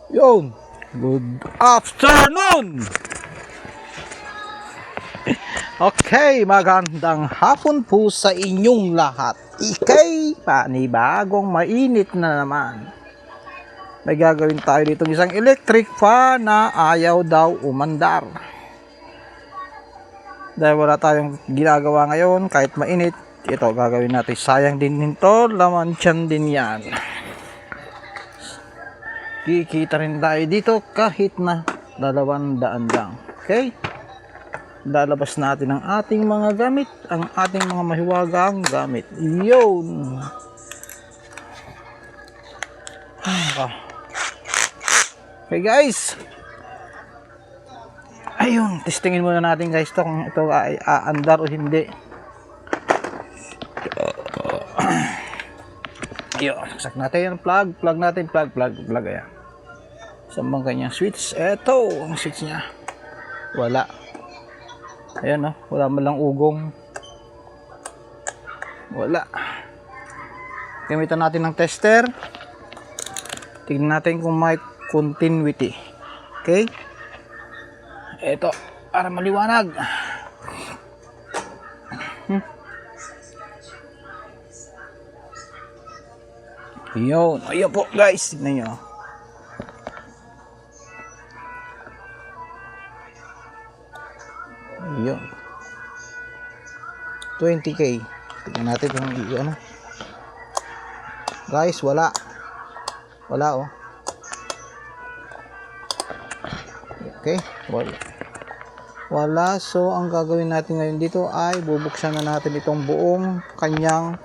Yun, good afternoon! Okay, magandang hapon po sa inyong lahat. Ikay, panibagong mainit na naman. May gagawin tayo dito isang electric fan na ayaw daw umandar. Dahil wala tayong ginagawa ngayon, kahit mainit, ito gagawin natin. Sayang din nito, laman tiyan din yan. Kikita rin tayo dito kahit na 200 lang. Okay? Lalabas natin ang ating mga gamit, ang ating mga mahiwagang gamit. Yun! Okay guys! Ayun, testingin muna natin guys to kung ito ay aandar o hindi. Ayun, saksak natin yung plug natin, plug, ayan. Saan bang kanyang switch? Eto, ang switch niya. Wala. Ayan o, wala man lang ugong. Wala. Gamitan natin ng tester. Tignan natin kung may continuity. Okay? Eto, para maliwanag. Yun. Ayun po guys, tignan nyo. Yun. 20k. Tignan natin kung ano. Guys, wala. Wala oh. Okay, wala. So ang gagawin natin ngayon dito ay bubuksan na natin itong buong kanyang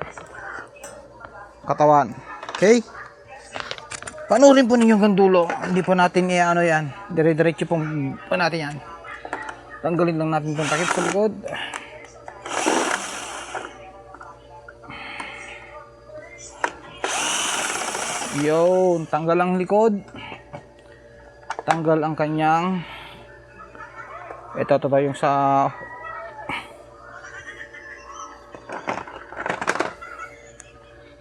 katawan. Okay? Panurin po ninyo hanggang dulo. Hindi po natin i-ano yan. Dire-diretso po natin yan. Tanggalin lang natin itong takip sa likod. Yun, tanggal ang likod. Tanggal ang kanyang ito yung sa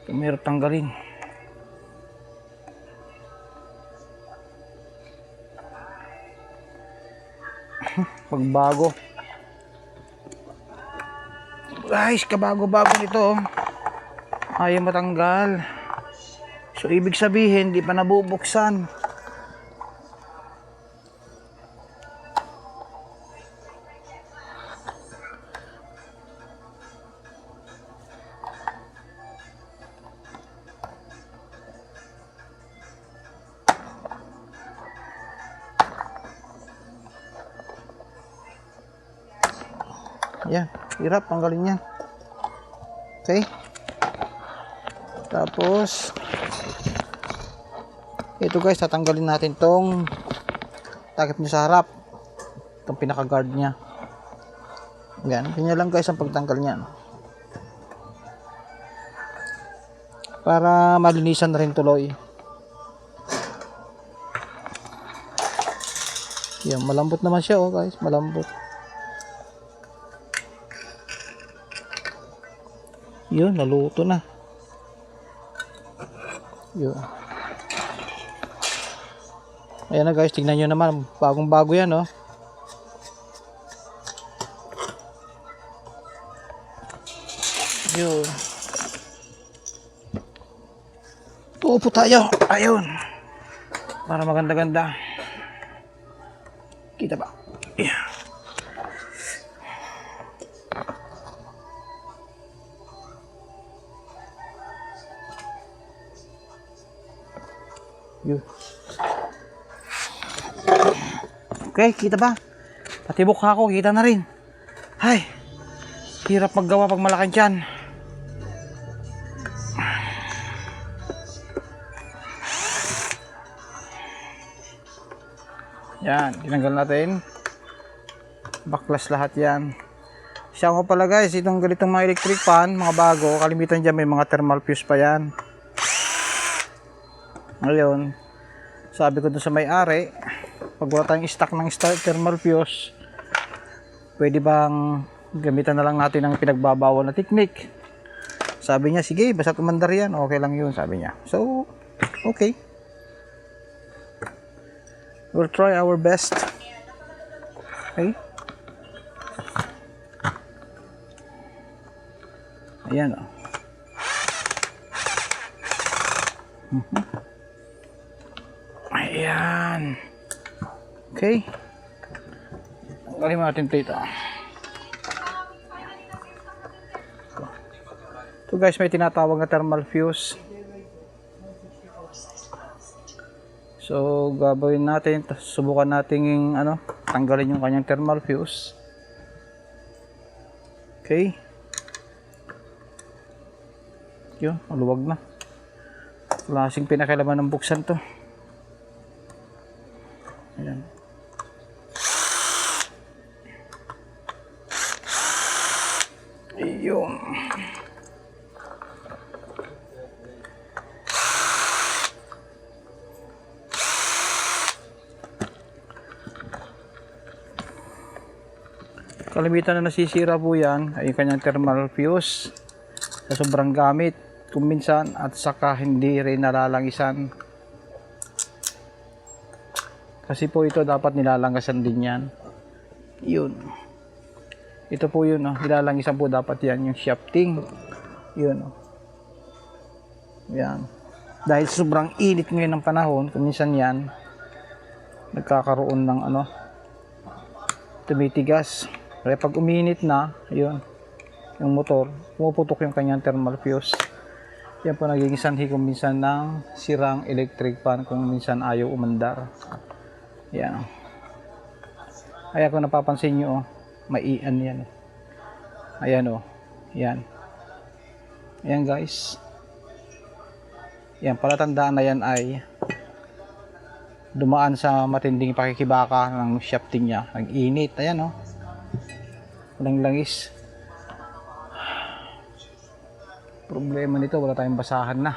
mayroon tanggalin. Pagbago guys, kabago-bago nito ayaw matanggal. So ibig sabihin di pa nabubuksan. Yan, hirap tanggalin yan. Okay? Tapos ito guys, tatanggalin natin tong takip niya sa harap. Itong pinaka-guard niya. Yan, ganyan lang guys ang pagtanggal niya. Para malinisan na rin tuloy. Yan, malambot naman siya oh guys, malambot. Yun, naluto na. Yun. Ayan na guys, tignan nyo naman. Bagong bago yan, oh. Yun. Tuupo tayo. Ayun. Para maganda-ganda. Kita ba? Yeah. Yun. Okay, kita ba? Patibok ako, kita na rin. Ay, hirap maggawa pag malaking tiyan. Yan, tinanggal natin. Baklas lahat yan. Siya ko pala guys, itong ganitong mga electric fan, mga bago, kalimitan dyan may mga thermal fuse pa yan. Ngayon, sabi ko doon sa may-ari, pag wala tayong stock ng thermal fuse, pwede bang gamitan na lang natin ng pinagbabawal na technique? Sabi niya, sige, basta umandar yan, okay lang yun, sabi niya. So, okay. We'll try our best. Okay? Ayan o. Ayan. Okay. Tanggalin mo natin ito. Ito guys, may tinatawag na thermal fuse. So, gagawin natin, subukan natin yung tanggalin yung kanyang thermal fuse. Okay. Yun, maluwag na. Klaseng pinakailaman ng buksan to. Ayan. Ayun. Kalimitan na nasisira po yan ay yung kanyang thermal fuse sa sobrang gamit kung minsan at saka hindi rin nalalangisan. Kasi po ito dapat nilalangasan din yan. Yun. Ito po yun, nilalangisan po dapat yan yung shafting. Yun. Yan. Dahil sobrang init ngayon ng panahon, kung minsan yan nagkakaroon ng tumitigas. Kaya pag uminit na, yun, yung motor, pumuputok yung kanyang thermal fuse. Yan po nagiging sanhi kung minsan ng sirang electric fan kung minsan ayaw umandar. Yan. Kaya kung napapansin nyo, maian yan. Ayan yan. Ayan guys. Yan, palatandaan na yan ay dumaan sa matinding pakikibaka ng shafting niya. Nag-init. Ayan walang langis. Problema nito, wala tayong basahan na.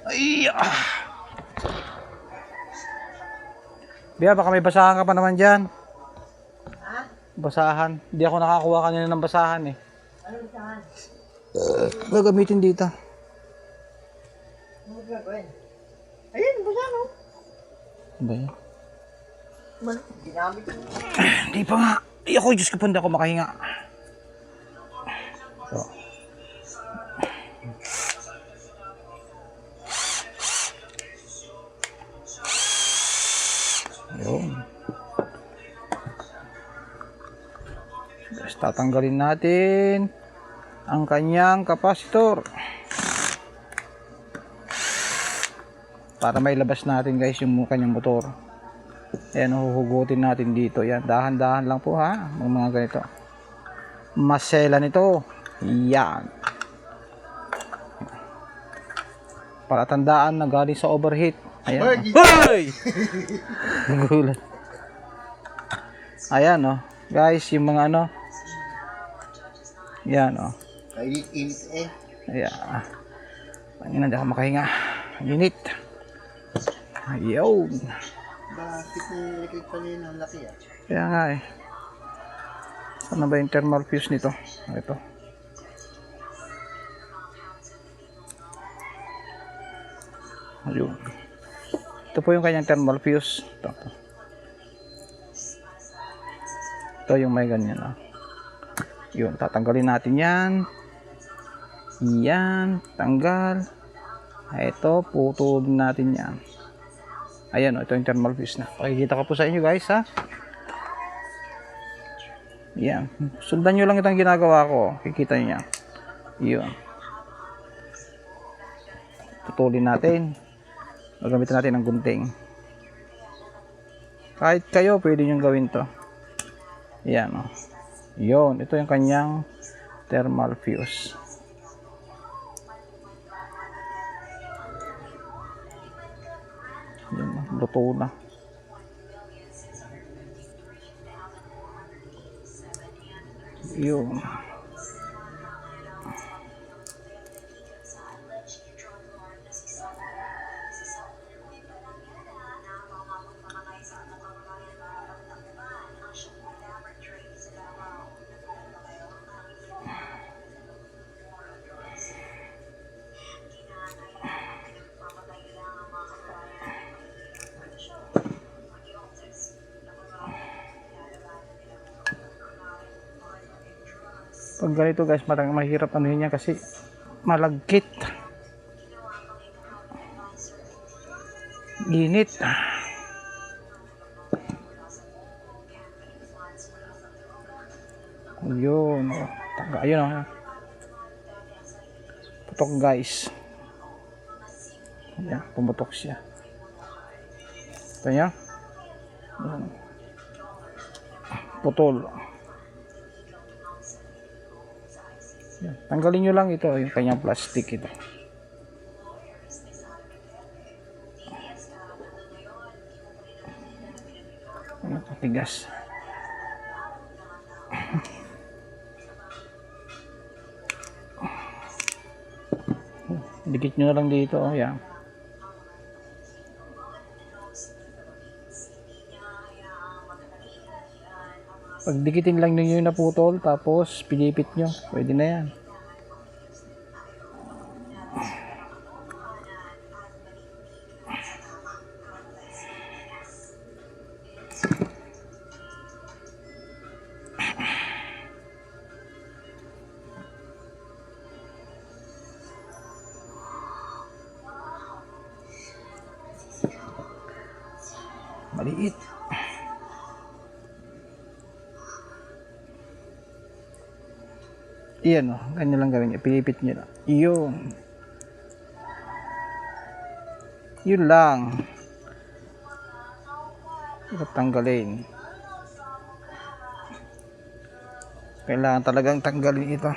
Ay! Bia, baka may basahan ka pa naman dyan. Ha? Basahan. Hindi ako nakakuha kanina ng basahan eh. Ano basahan? Gagamitin dito. Ano gagawin? Ayun, basahan o. Ano ba yan? Ginamit mo. Hindi pa nga. Ay, ako, Diyos ko pa, hindi ako makahinga. So. Ayun. Guys, tatanggalin natin ang kanyang kapasitor. Para may labas natin guys yung kanyang motor. Ayan, huhugutin natin dito. Yan, dahan-dahan lang po ha. Mga ganito. Masela nito. Yan. Para tandaan na galing sa overheat. Ayan. Hoy! Gulat. Ayan guys, yung mga yan Kainit-init eh. Ayan. Pangina, hindi ako makahinga. Init. Ayun. Bakit nilikit pa niya ng laki ah? Kaya nga eh. Saan ba yung thermal fuse nito? Ito. Ayun. Ito po yung kanyang thermal fuse. Ito yung may ganyan Yun, tatanggalin natin yan. Yan, tanggal. Ito, putulin natin yan. Ayan ito yung thermal fuse na. Pakikita ko po sa inyo guys ha. Yan. Sundan nyo lang itong ginagawa ko. Kikita nyo yan. Yun. Tutulin natin. Gagamitin natin ng gunting. Kahit kayo, pwede nyo gawin to. Yan Yun. Ito yung kanyang thermal fuse. Yan luto na. Yun. Pag ganito guys, mahirap ano yun yan kasi malagkit. Init. Ayun. Ayun oh. Putok guys. Ayan, pumutok siya. Ito niya. Ayan. Putol. Ayan. Tanggalin nyo lang ito, yung kanyang plastic ito. Ayan, tigas. Dikit nyo na lang dito, oh, yan. Pagdikitin lang ninyo yung naputol, tapos pilipit nyo, pwede na yan. Maliit. Iyan o, ganyan lang gawin niya. Pilipit nyo lang. Iyon. Yun lang. Tanggalin. Kailangan talagang tanggalin ito.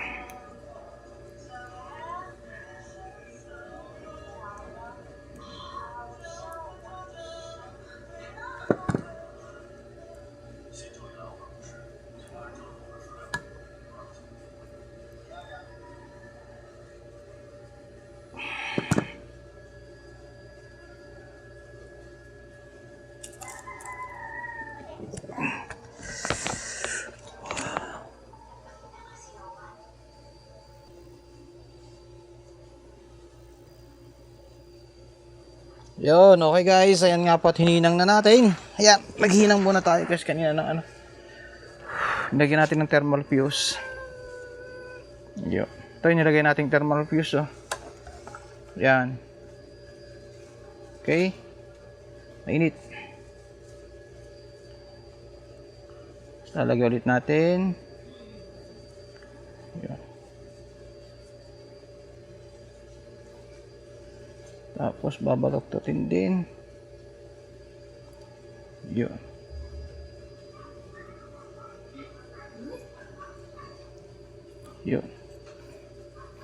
Yun, okay guys, ayan nga po at hininang na natin. Ayan, naghinang muna tayo kasi kanina ng ano. Nilagyan natin ng thermal fuse. Yun. Ito yung nilagay nating thermal fuse, oh. Ayan. Okay. Mainit. Lalagyan ulit natin. Ayan. Tapos babaloktotin din. Yun. Yun.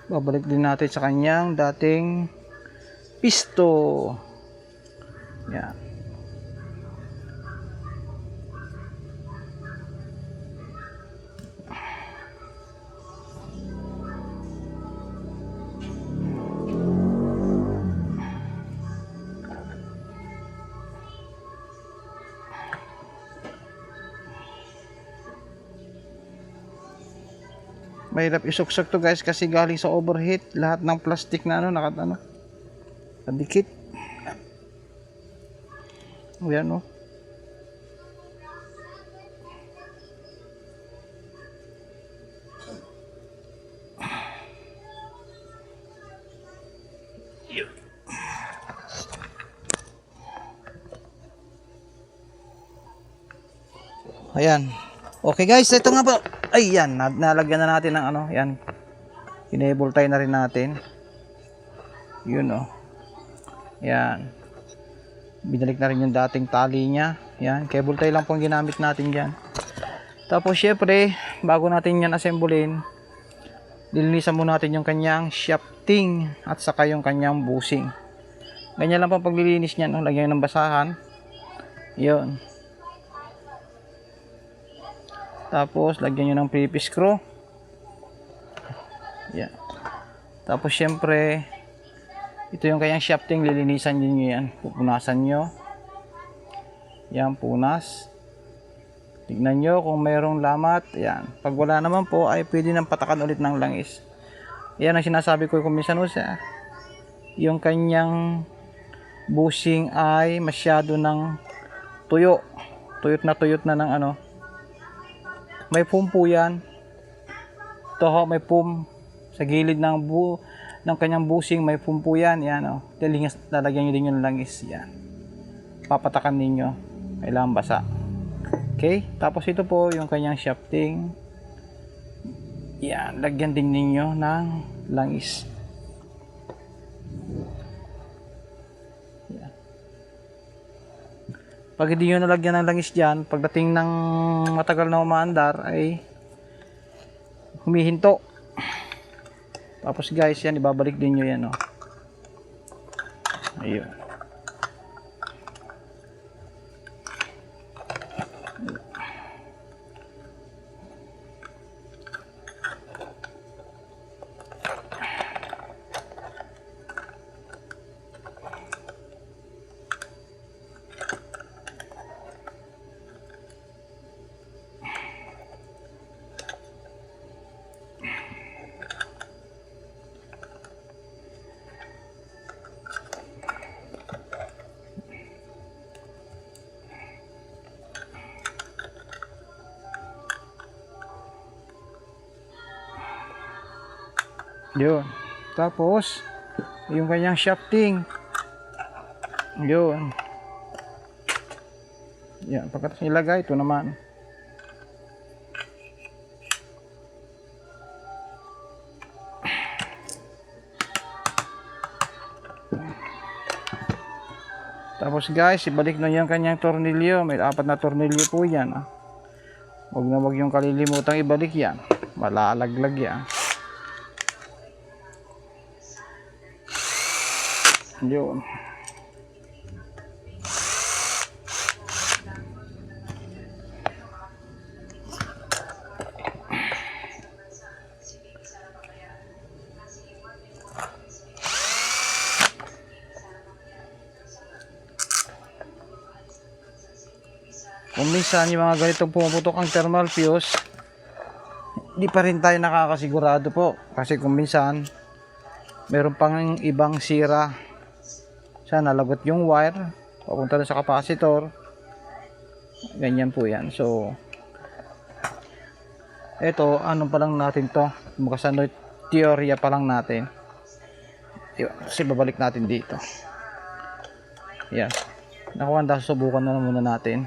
Babalik din natin sa kanyang dating pisto. Yan. Mahirap isuksak to guys kasi galing sa overheat lahat ng plastic na ano nakadikit. Ayan oh. Ayan. Okay guys, ito nga po. Ay yan, nalagyan na natin ng ano, yan. Kinable tie na rin natin. Yun oh. Yan. Binalik na rin yung dating tali niya. Yan, cable tie lang pong ginamit natin diyan. Tapos syempre, bago natin yan assemblein, lilinisan muna natin yung kanyang shafting at saka yung kanyang bushing. Ganyan lang pong paglilinis niyan, no? Lagyan ng basahan. Yun. Tapos lagyan nyo ng pre-piece screw. Yan. Tapos syempre ito yung kanyang shafting, lilinisan nyo yan. Pupunasan nyo. Yan, punas. Tignan nyo kung mayroong lamat. Yan. Pag wala naman po ay pwede nang patakan ulit ng langis. Yan ang sinasabi ko kung minsan sa yung kanyang bushing ay masyado ng tuyo. Tuyot na ng ano. May pumpo yan. Ito ho, may foam sa gilid ng kanyang busing, may foam po yan. Yan o. Lalagyan nyo din yung langis. Yan. Papatakan ninyo. Kailangan basa. Okay? Tapos ito po yung kanyang shafting. Yan. Lagyan din ninyo ng langis. Yan. Pag hindi nyo nalagyan ng langis dyan, pagdating ng matagal na umaandar ay humihinto. Tapos guys, yan, ibabalik din nyo yan, oh. Ayun. Yun. Tapos, yung kanyang shafting. Yun. Yan. Pagkatapos nilagay, ito naman. Tapos guys, ibalik na yung kanyang tornilyo. May 4 na tornilyo po yan. Ah. Huwag na wag yung kalilimutang ibalik yan. Malalaglag yan. Yun. Kung minsan yung mga ganitong pumuputok ang thermal fuse, hindi pa rin tayo nakakasigurado po. Kasi kung minsan, meron pang ibang sira. Siya, nalagot yung wire, papunta na sa capacitor. Ganyan po yan. So, ito, ano pa lang natin to? Makasano, teorya pa lang natin. Kasi babalik natin dito. Yan. Nakuha, subukan na muna natin.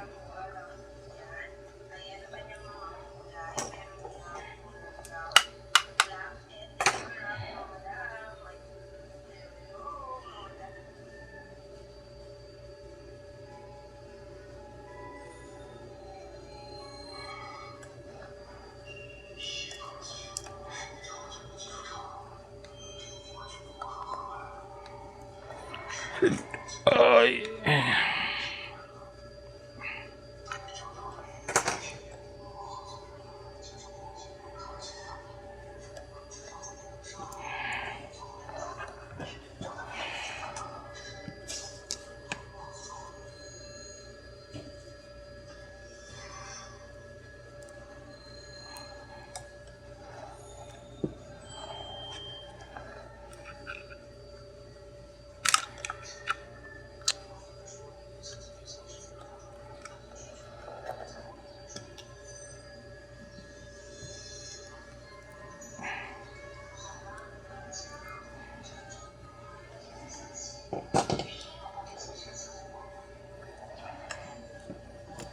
Ay.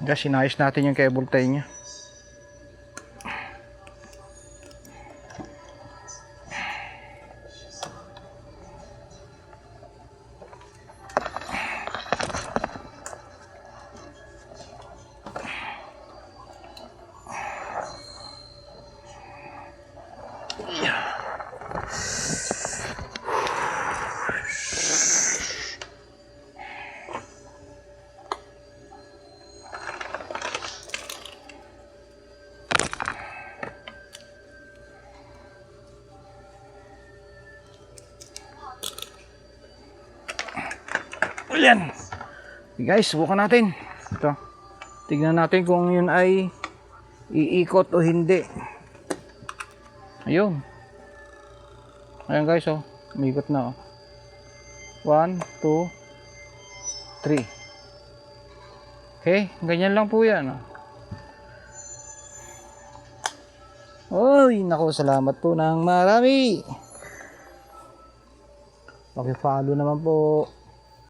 Guys, sinayos natin yung cable tie niya. Ayan. Guys, subukan natin. Ito. Tignan natin kung yun ay iikot o hindi. Ayun. Ayan guys, oh. Umiikot na, oh. 1, 2, 3. Okay, ganyan lang po yan, oh. Uy, naku, salamat po ng marami. Paki-follow naman po.